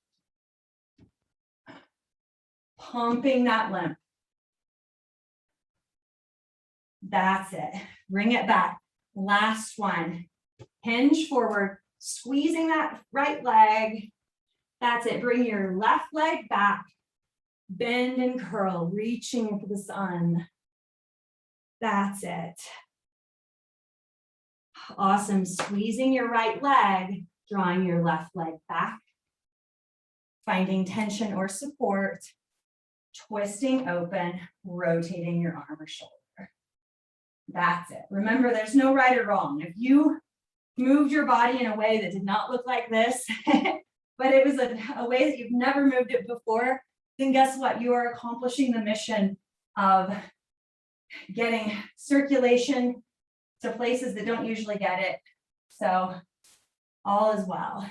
Pumping that lymph. That's it. Bring it back. Last one. Hinge forward, squeezing that right leg. That's it. Bring your left leg back. Bend and curl, reaching for the sun. That's it. Awesome. Squeezing your right leg, drawing your left leg back. Finding tension or support. Twisting open, rotating your arm or shoulder. That's it. Remember, there's no right or wrong. If you moved your body in a way that did not look like this, but it was a way that you've never moved it before, then guess what? You are accomplishing the mission of getting circulation to places that don't usually get it. So all is well.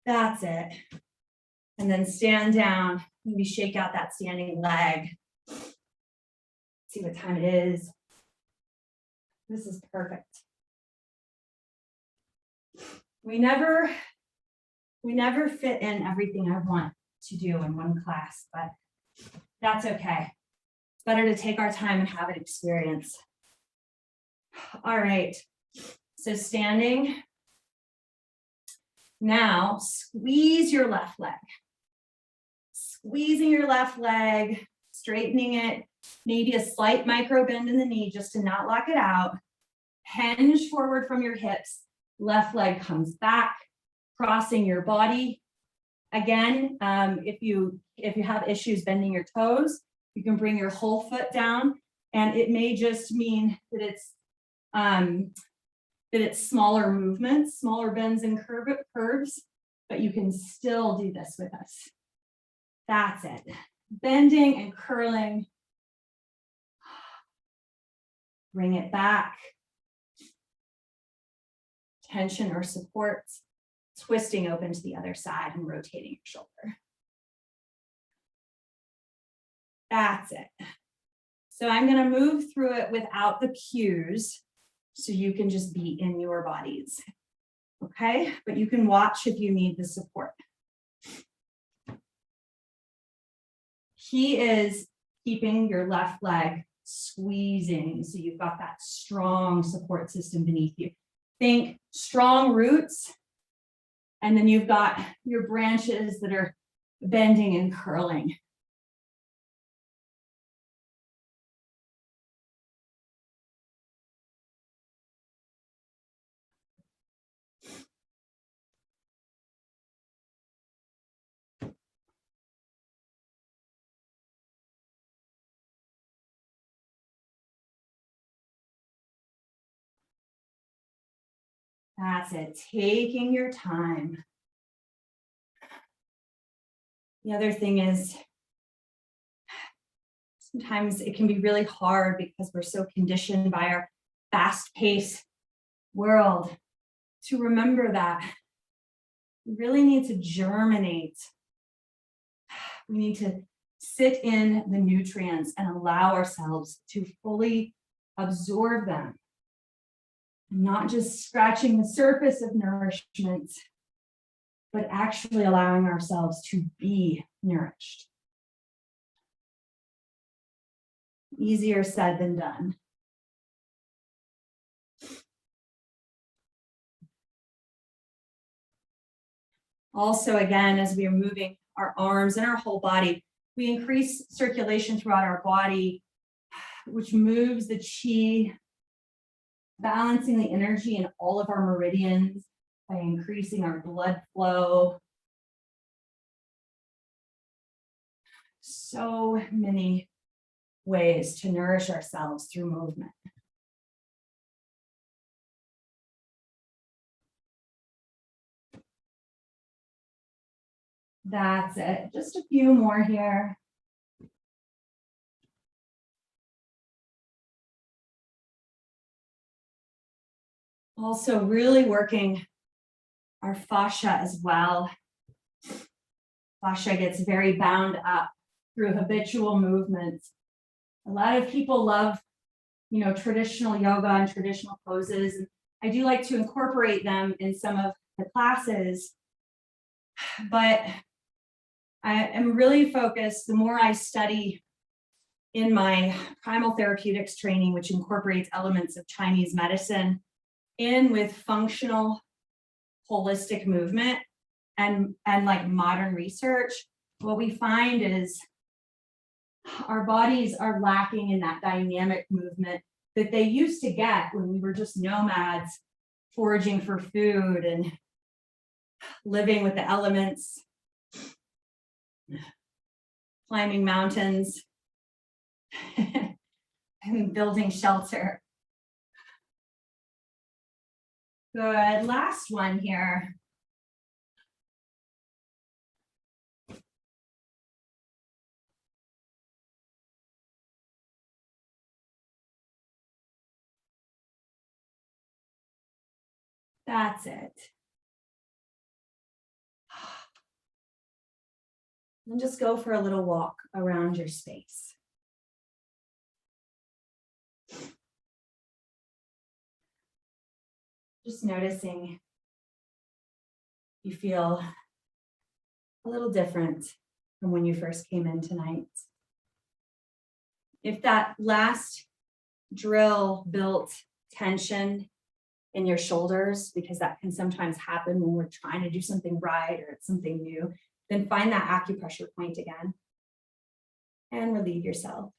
That's it. And then stand down. Maybe shake out that standing leg. See what time it is. This is perfect. We never fit in everything I want to do in one class, but that's okay. It's better to take our time and have an experience. All right, so standing. Now, squeeze your left leg. Squeezing your left leg, straightening it, maybe a slight micro bend in the knee just to not lock it out. Hinge forward from your hips, left leg comes back, crossing your body. Again, if you have issues bending your toes, you can bring your whole foot down, and it may just mean that it's smaller movements, smaller bends and curves, but you can still do this with us. That's it. Bending and curling. Bring it back. Tension or support. Twisting open to the other side and rotating your shoulder. That's it. So I'm going to move through it without the cues so you can just be in your bodies. Okay, but you can watch if you need the support. He is keeping your left leg squeezing, so you've got that strong support system beneath you. Think strong roots, and then you've got your branches that are bending and curling. That's it, taking your time. The other thing is, sometimes it can be really hard because we're so conditioned by our fast-paced world to remember that we really need to germinate. We need to sit in the nutrients and allow ourselves to fully absorb them. Not just scratching the surface of nourishment, but actually allowing ourselves to be nourished. Easier said than done. Also, again, as we are moving our arms and our whole body, we increase circulation throughout our body, which moves the chi, balancing the energy in all of our meridians by increasing our blood flow. So many ways to nourish ourselves through movement. That's it. Just a few more here. Also really working our fascia as well. Fascia gets very bound up through habitual movements. A lot of people love, traditional yoga and traditional poses. I do like to incorporate them in some of the classes, but I am really focused, the more I study in my Primal therapeutics training, which incorporates elements of Chinese medicine in with functional holistic movement and like modern research, what we find is our bodies are lacking in that dynamic movement that they used to get when we were just nomads foraging for food and living with the elements, climbing mountains and building shelter. Good, last one here. That's it. And just go for a little walk around your space. Just noticing you feel a little different from when you first came in tonight. If that last drill built tension in your shoulders, because that can sometimes happen when we're trying to do something right or it's something new, then find that acupressure point again and relieve yourself.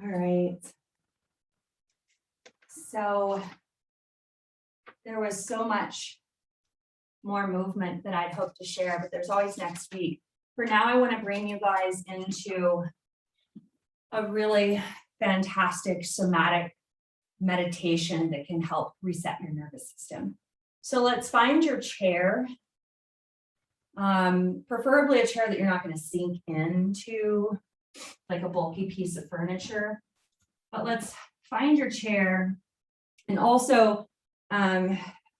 All right. So there was so much more movement that I'd hoped to share, but there's always next week. For now, I want to bring you guys into a really fantastic somatic meditation that can help reset your nervous system. So let's find your chair, preferably a chair that you're not going to sink into, like a bulky piece of furniture. But let's find your chair, and also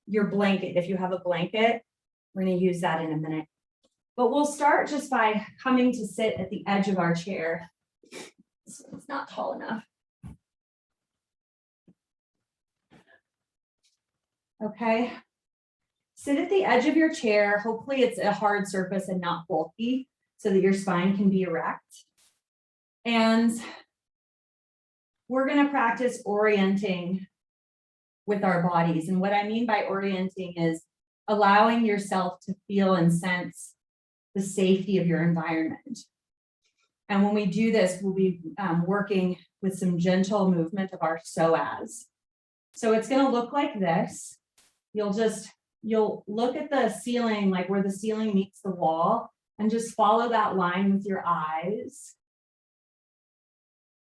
your blanket. If you have a blanket, we're going to use that in a minute. But we'll start just by coming to sit at the edge of our chair. So it's not tall enough. Okay. Sit at the edge of your chair. Hopefully it's a hard surface and not bulky so that your spine can be erect. And we're going to practice orienting with our bodies. And what I mean by orienting is allowing yourself to feel and sense the safety of your environment. And when we do this, we'll be working with some gentle movement of our psoas. So it's going to look like this. You'll look at the ceiling, like where the ceiling meets the wall, and just follow that line with your eyes.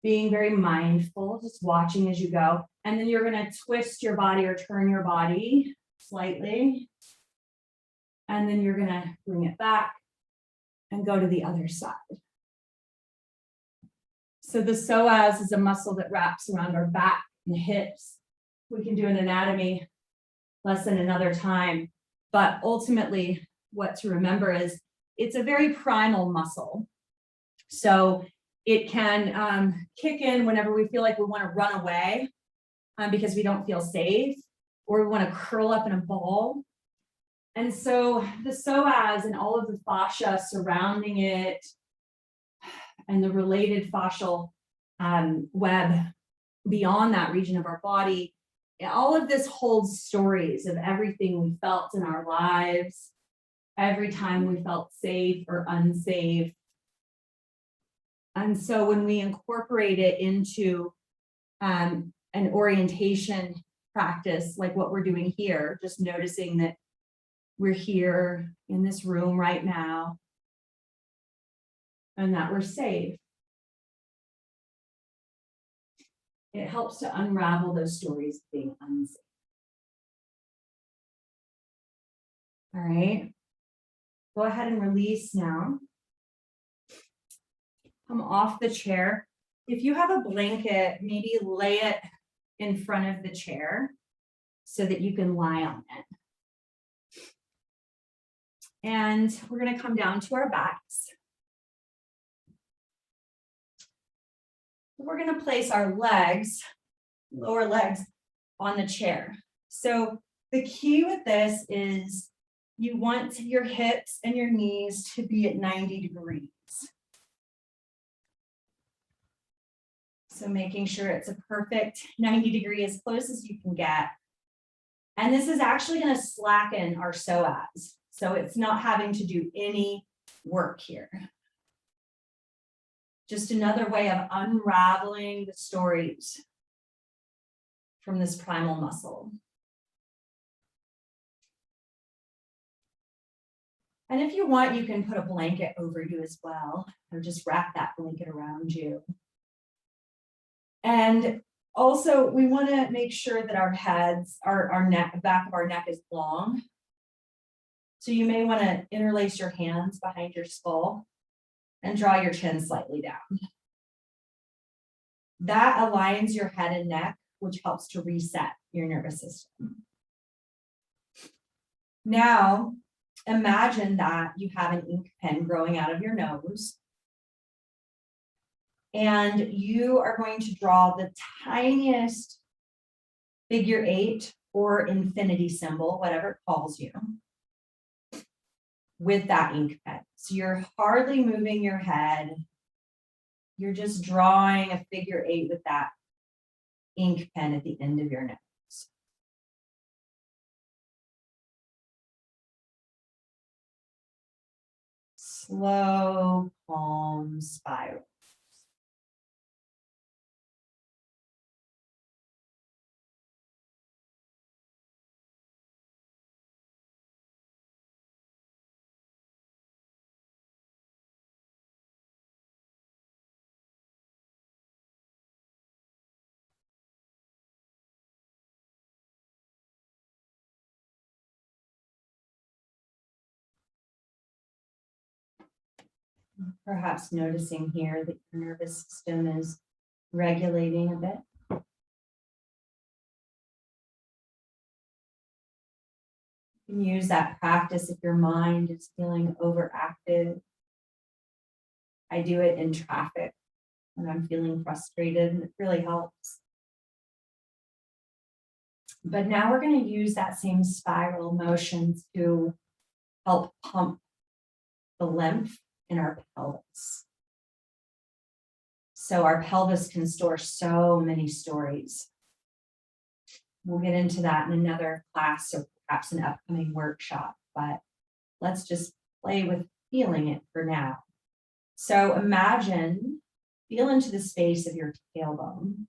Being very mindful, just watching as you go. And then you're going to twist your body or turn your body slightly. And then you're going to bring it back and go to the other side. So the psoas is a muscle that wraps around our back and hips. We can do an anatomy lesson another time, but ultimately what to remember is it's a very primal muscle. So it can kick in whenever we feel like we want to run away because we don't feel safe, or we want to curl up in a ball. And so the psoas and all of the fascia surrounding it and the related fascial web beyond that region of our body, all of this holds stories of everything we felt in our lives, every time we felt safe or unsafe. And so when we incorporate it into an orientation practice, like what we're doing here, just noticing that we're here in this room right now and that we're safe, it helps to unravel those stories of being unsafe. All right, go ahead and release now. Come off the chair. If you have a blanket, maybe lay it in front of the chair so that you can lie on it. And we're going to come down to our backs. We're going to place our legs, lower legs, on the chair. So the key with this is you want your hips and your knees to be at 90 degrees. So making sure it's a perfect 90 degree, as close as you can get. And this is actually going to slacken our psoas. So it's not having to do any work here. Just another way of unraveling the stories from this primal muscle. And if you want, you can put a blanket over you as well, or just wrap that blanket around you. And also, we want to make sure that our heads, our neck, back of our neck is long. So you may want to interlace your hands behind your skull and draw your chin slightly down. That aligns your head and neck, which helps to reset your nervous system. Now, imagine that you have an ink pen growing out of your nose. And you are going to draw the tiniest figure 8 or infinity symbol, whatever it calls you, with that ink pen. So you're hardly moving your head. You're just drawing a figure 8 with that ink pen at the end of your nose. Slow, calm spiral. Perhaps noticing here that your nervous system is regulating a bit. You can use that practice if your mind is feeling overactive. I do it in traffic when I'm feeling frustrated, and it really helps. But now we're going to use that same spiral motion to help pump the lymph in our pelvis. So our pelvis can store so many stories. We'll get into that in another class or perhaps an upcoming workshop, but let's just play with feeling it for now. So imagine, feel into the space of your tailbone.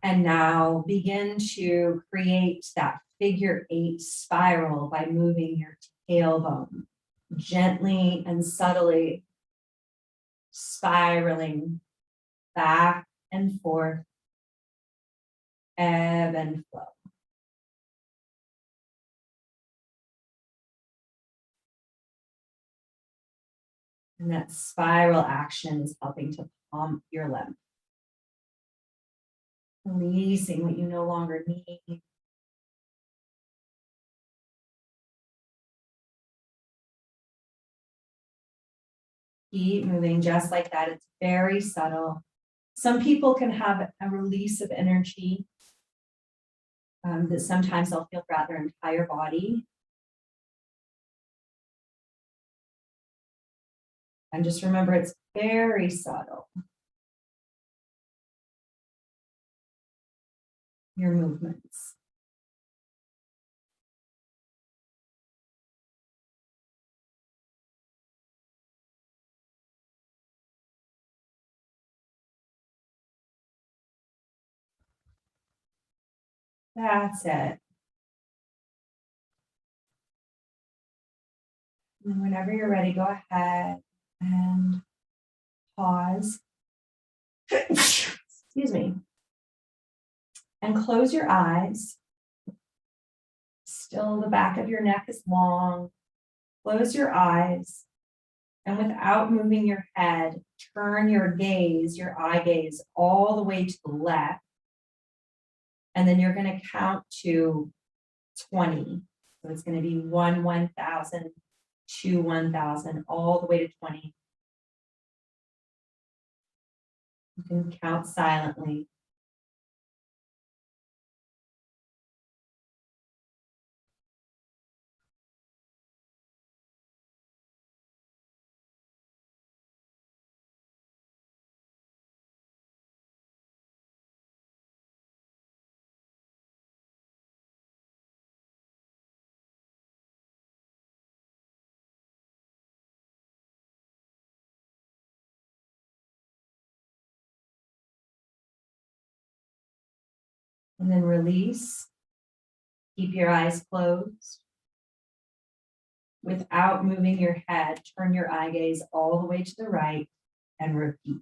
And now begin to create that figure 8 spiral by moving your tailbone gently and subtly, spiraling back and forth, ebb and flow. And that spiral action is helping to pump your lymph, releasing what you no longer need. Keep moving just like that. It's very subtle. Some people can have a release of energy that sometimes they'll feel throughout their entire body. And just remember, it's very subtle. Your movements. That's it. And whenever you're ready, go ahead and pause. Excuse me. And close your eyes. Still, the back of your neck is long. Close your eyes. And without moving your head, turn your gaze, your eye gaze, all the way to the left. And then you're going to count to 20. So it's going to be 1, 1,000, 2, 1,000, all the way to 20. You can count silently. And then release. Keep your eyes closed. Without moving your head, turn your eye gaze all the way to the right and repeat.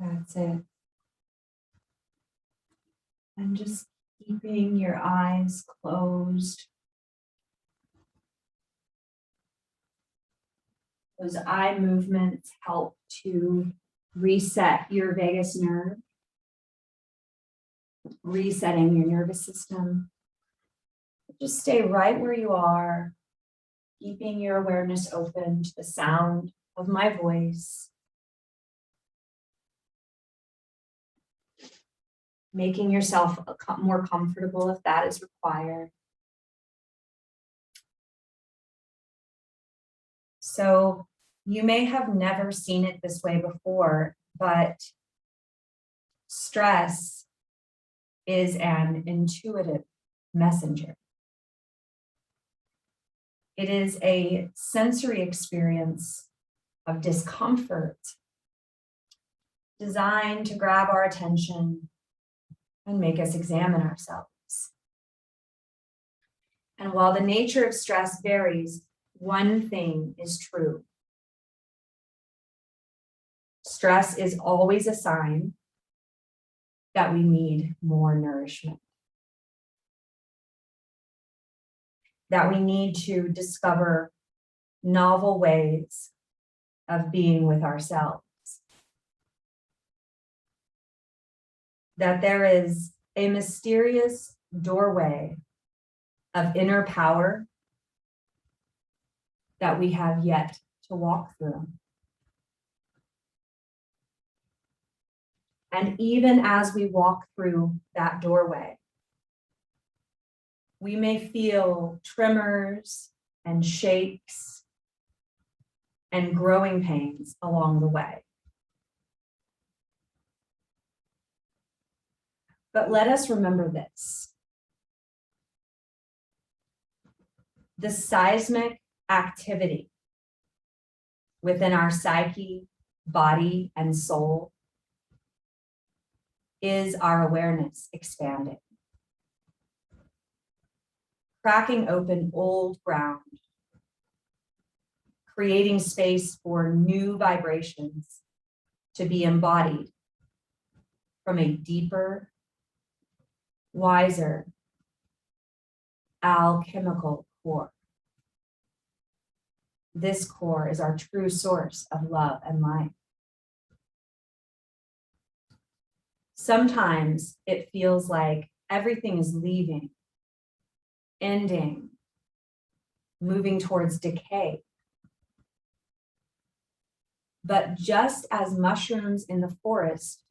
That's it. And just keeping your eyes closed. Those eye movements help to reset your vagus nerve, resetting your nervous system. Just stay right where you are, keeping your awareness open to the sound of my voice. Making yourself more comfortable if that is required. So you may have never seen it this way before, but stress is an intuitive messenger. It is a sensory experience of discomfort designed to grab our attention and make us examine ourselves. And while the nature of stress varies, one thing is true. Stress is always a sign that we need more nourishment, that we need to discover novel ways of being with ourselves, that there is a mysterious doorway of inner power that we have yet to walk through. And even as we walk through that doorway, we may feel tremors and shakes and growing pains along the way. But let us remember this. The seismic activity within our psyche, body, and soul is our awareness expanding, cracking open old ground, creating space for new vibrations to be embodied from a deeper, wiser, alchemical core. This core is our true source of love and life. Sometimes it feels like everything is leaving, ending, moving towards decay. But just as mushrooms in the forest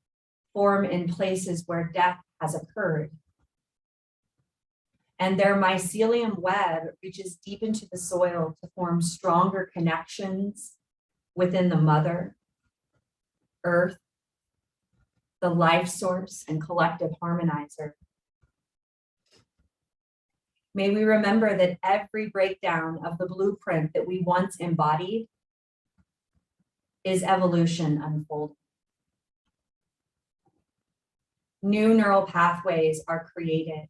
form in places where death has occurred, and their mycelium web reaches deep into the soil to form stronger connections within the mother, earth, the life source and collective harmonizer. May we remember that every breakdown of the blueprint that we once embodied is evolution unfolding. New neural pathways are created,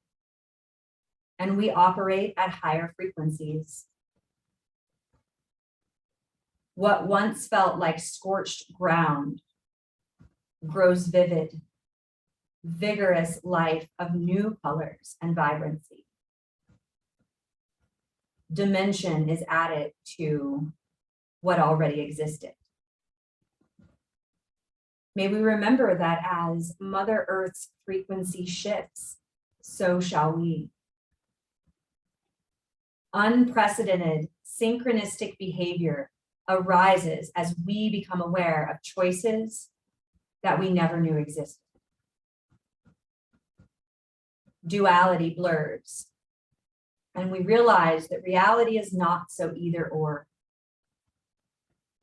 and we operate at higher frequencies. What once felt like scorched ground grows vivid, vigorous life of new colors and vibrancy. Dimension is added to what already existed. May we remember that as Mother Earth's frequency shifts, so shall we. Unprecedented synchronistic behavior arises as we become aware of choices that we never knew existed. Duality blurs, and we realize that reality is not so either or.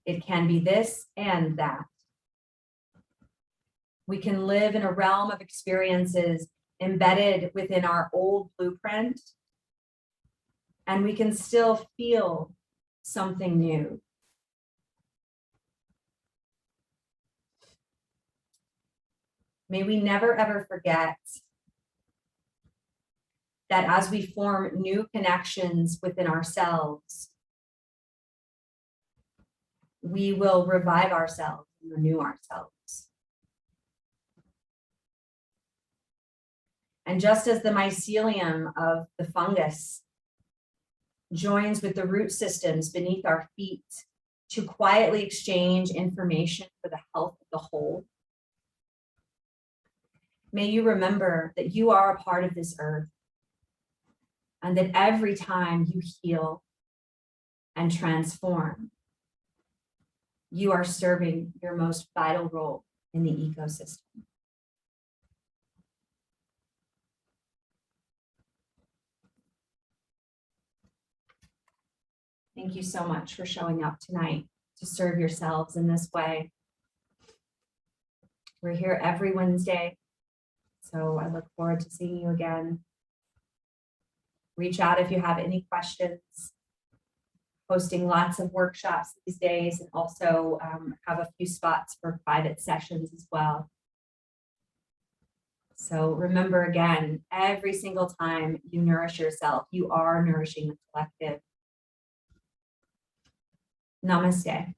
It can be this and that. We can live in a realm of experiences embedded within our old blueprint, and we can still feel something new. May we never ever forget that as we form new connections within ourselves, we will revive ourselves and renew ourselves. And just as the mycelium of the fungus joins with the root systems beneath our feet to quietly exchange information for the health of the whole, may you remember that you are a part of this earth, and that every time you heal and transform, you are serving your most vital role in the ecosystem. Thank you so much for showing up tonight to serve yourselves in this way. We're here every Wednesday, so I look forward to seeing you again. Reach out if you have any questions. Hosting lots of workshops these days, and also have a few spots for private sessions as well. So remember again, every single time you nourish yourself, you are nourishing the collective. Namaste.